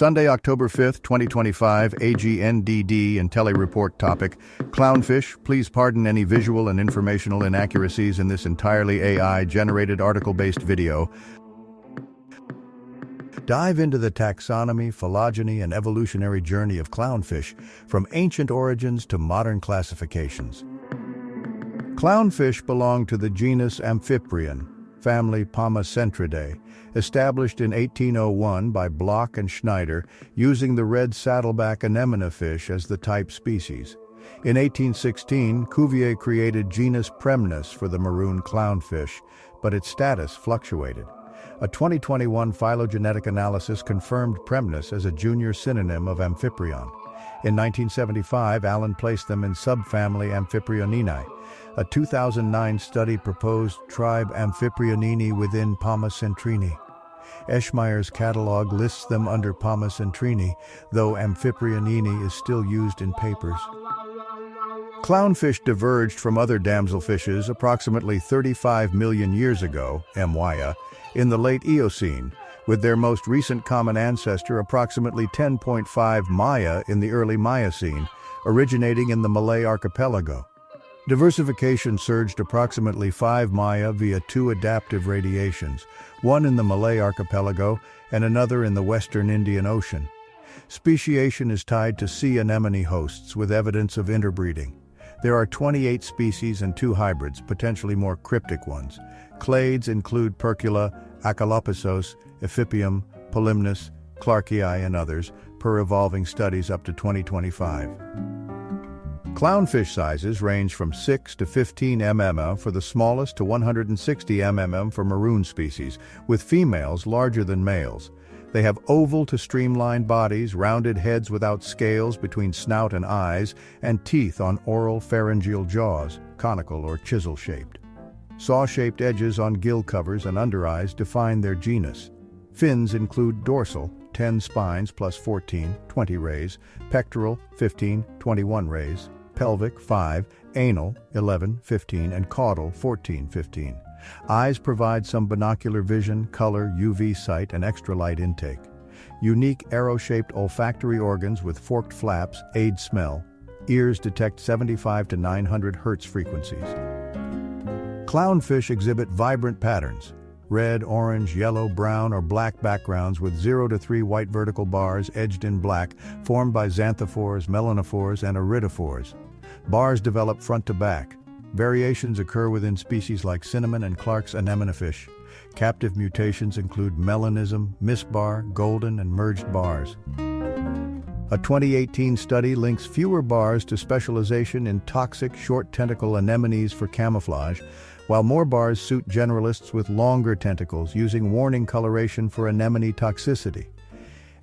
Sunday, October 5th, 2025, AGNDD intelliReport topic. Clownfish, please pardon any visual and informational inaccuracies in this entirely AI-generated article-based video. Dive into the taxonomy, phylogeny, and evolutionary journey of clownfish, from ancient origins to modern classifications. Clownfish belong to the genus Amphiprion, family Pomacentridae, established in 1801 by Bloch and Schneider, using the red saddleback anemone fish as the type species. In 1816, Cuvier created genus Premnus for the maroon clownfish, but its status fluctuated. A 2021 phylogenetic analysis confirmed Premnus as a junior synonym of Amphiprion. In 1975, Allen placed them in subfamily Amphiprionini. A 2009 study proposed tribe Amphiprionini within Pomacentrini. Eschmeyer's catalog lists them under Pomacentrini, though Amphiprionini is still used in papers. Clownfish diverged from other damselfishes approximately 35 million years ago, Mwya, in the late Eocene, with their most recent common ancestor approximately 10.5 Maya in the early Miocene, originating in the Malay archipelago. Diversification surged approximately 5 Maya via two adaptive radiations, one in the Malay archipelago and another in the western Indian Ocean. Speciation is tied to sea anemone hosts with evidence of interbreeding. There are 28 species and 2 hybrids, potentially more cryptic ones. Clades include Percula, Acalopisos, Ephipium, Polymnus, Clarkii, and others, per evolving studies up to 2025. Clownfish sizes range from 6 to 15 mm for the smallest to 160 mm for maroon species, with females larger than males. They have oval to streamlined bodies, rounded heads without scales between snout and eyes, and teeth on oral pharyngeal jaws, conical or chisel-shaped. Saw-shaped edges on gill covers and undereyes define their genus. Fins include dorsal, 10 spines plus 14, 20 rays, pectoral, 15, 21 rays, pelvic, 5, anal, 11, 15, and caudal, 14, 15. Eyes provide some binocular vision, color, UV sight, and extra light intake. Unique arrow-shaped olfactory organs with forked flaps aid smell. Ears detect 75 to 900 Hz frequencies. Clownfish exhibit vibrant patterns: red, orange, yellow, brown, or black backgrounds with 0 to 3 white vertical bars edged in black, formed by xanthophores, melanophores, and iridophores. Bars develop front to back. Variations occur within species like cinnamon and Clark's anemonefish. Captive mutations include melanism, misbar, golden, and merged bars. A 2018 study links fewer bars to specialization in toxic short tentacle anemones for camouflage, while more bars suit generalists with longer tentacles, using warning coloration for anemone toxicity.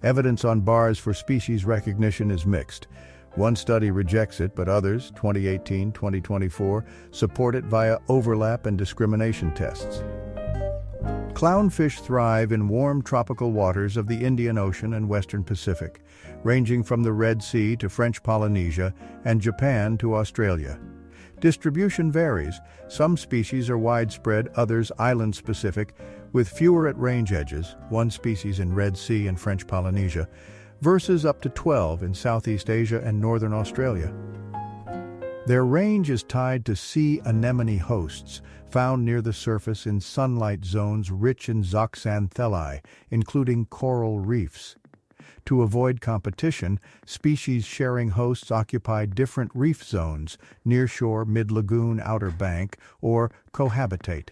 Evidence on bars for species recognition is mixed. One study rejects it, but others, 2018-2024, support it via overlap and discrimination tests. Clownfish thrive in warm tropical waters of the Indian Ocean and Western Pacific, ranging from the Red Sea to French Polynesia and Japan to Australia. Distribution varies. Some species are widespread, others island-specific, with fewer at range edges, 1 species in Red Sea and French Polynesia, versus up to 12 in Southeast Asia and Northern Australia. Their range is tied to sea anemone hosts, found near the surface in sunlight zones rich in zooxanthellae, including coral reefs. To avoid competition, species-sharing hosts occupy different reef zones, nearshore, mid-lagoon, outer bank, or cohabitate.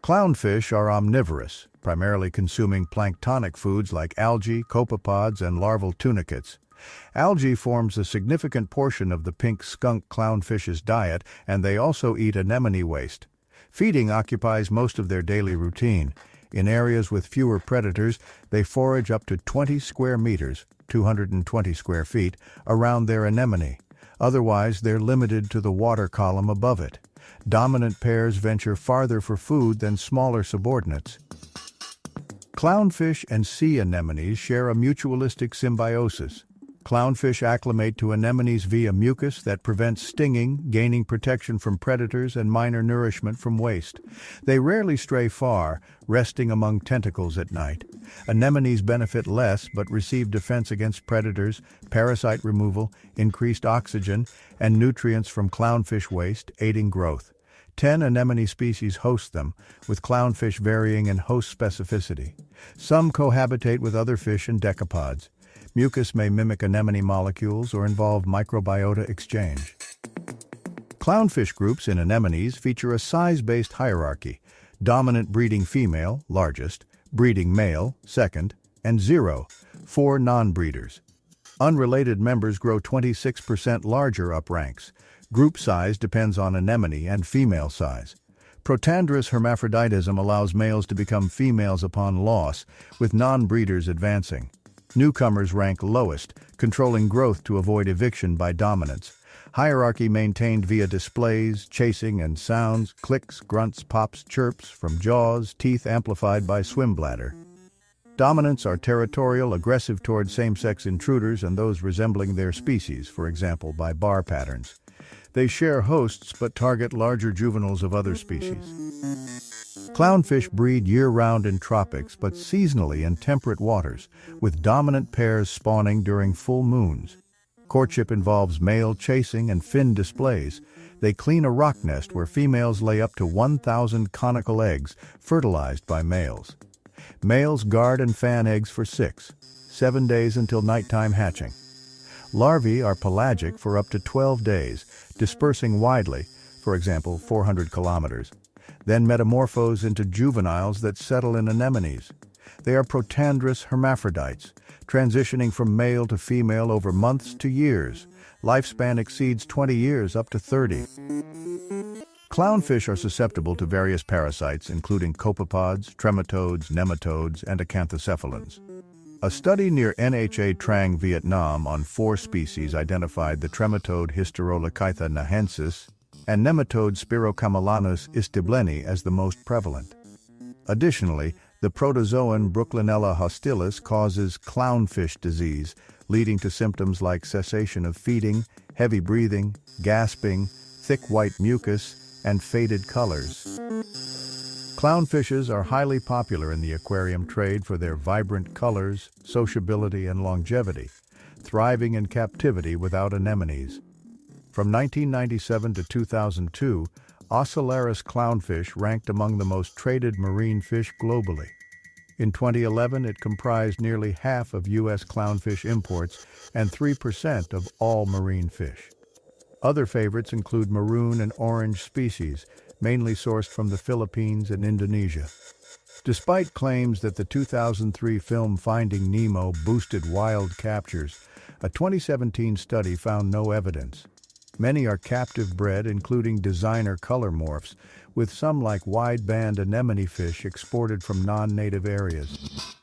Clownfish are omnivorous, primarily consuming planktonic foods like algae, copepods, and larval tunicates. Algae forms a significant portion of the pink skunk clownfish's diet, and they also eat anemone waste. Feeding occupies most of their daily routine. In areas with fewer predators, they forage up to 20 square meters, 220 square feet, around their anemone. Otherwise, they're limited to the water column above it. Dominant pairs venture farther for food than smaller subordinates. Clownfish and sea anemones share a mutualistic symbiosis. Clownfish acclimate to anemones via mucus that prevents stinging, gaining protection from predators and minor nourishment from waste. They rarely stray far, resting among tentacles at night. Anemones benefit less but receive defense against predators, parasite removal, increased oxygen, and nutrients from clownfish waste, aiding growth. 10 anemone species host them, with clownfish varying in host specificity. Some cohabitate with other fish and decapods. Mucus may mimic anemone molecules or involve microbiota exchange. Clownfish groups in anemones feature a size-based hierarchy: dominant breeding female, largest; breeding male, second; and 0, 4 non-breeders. Unrelated members grow 26% larger up ranks. Group size depends on anemone and female size. Protandrous hermaphroditism allows males to become females upon loss, with non-breeders advancing. Newcomers rank lowest, controlling growth to avoid eviction by dominance. Hierarchy maintained via displays, chasing, and sounds: clicks, grunts, pops, chirps from jaws, teeth amplified by swim bladder. Dominants are territorial, aggressive toward same-sex intruders and those resembling their species, for example by bar patterns. They share hosts but target larger juveniles of other species. Clownfish breed year-round in tropics but seasonally in temperate waters, with dominant pairs spawning during full moons. Courtship involves male chasing and fin displays. They clean a rock nest where females lay up to 1,000 conical eggs, fertilized by males. Males guard and fan eggs for 6-7 days until nighttime hatching. Larvae are pelagic for up to 12 days, dispersing widely, for example 400 kilometers, then metamorphose into juveniles that settle in anemones. They are protandrous hermaphrodites, transitioning from male to female over months to years. Lifespan exceeds 20 years, up to 30. Clownfish are susceptible to various parasites, including copepods, trematodes, nematodes, and acanthocephalans. A study near Nha Trang, Vietnam, on 4 species identified the trematode Hysterolachaetha nahensis and nematode Spirocamelanus istibleni as the most prevalent. Additionally, the protozoan Brooklynella hostilis causes clownfish disease, leading to symptoms like cessation of feeding, heavy breathing, gasping, thick white mucus, and faded colors. Clownfishes are highly popular in the aquarium trade for their vibrant colors, sociability, and longevity, thriving in captivity without anemones. From 1997 to 2002, Ocellaris clownfish ranked among the most traded marine fish globally. In 2011, it comprised nearly half of U.S. clownfish imports and 3% of all marine fish. Other favorites include maroon and orange species, mainly sourced from the Philippines and Indonesia. Despite claims that the 2003 film Finding Nemo boosted wild captures, a 2017 study found no evidence. Many are captive bred, including designer color morphs, with some like wide-band anemone fish exported from non-native areas.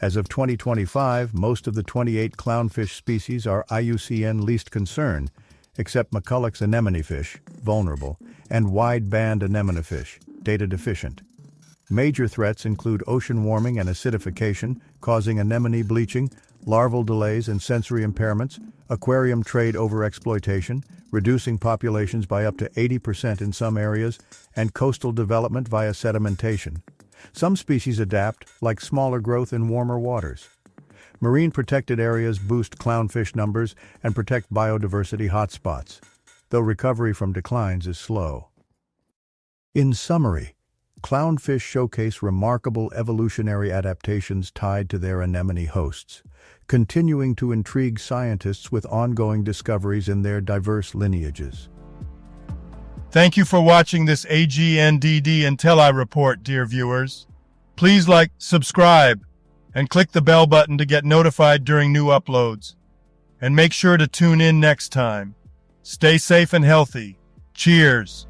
As of 2025, most of the 28 clownfish species are IUCN least concern, except McCulloch's anemone fish, vulnerable, and wide-band anemone fish, data deficient. Major threats include ocean warming and acidification, causing anemone bleaching, larval delays and sensory impairments, aquarium trade overexploitation, reducing populations by up to 80% in some areas, and coastal development via sedimentation. Some species adapt, like smaller growth in warmer waters. Marine protected areas boost clownfish numbers and protect biodiversity hotspots, though recovery from declines is slow. In summary, clownfish showcase remarkable evolutionary adaptations tied to their anemone hosts, continuing to intrigue scientists with ongoing discoveries in their diverse lineages. Thank you for watching this AGNDD intelliReport, dear viewers. Please like, subscribe, and click the bell button to get notified during new uploads. And make sure to tune in next time. Stay safe and healthy. Cheers!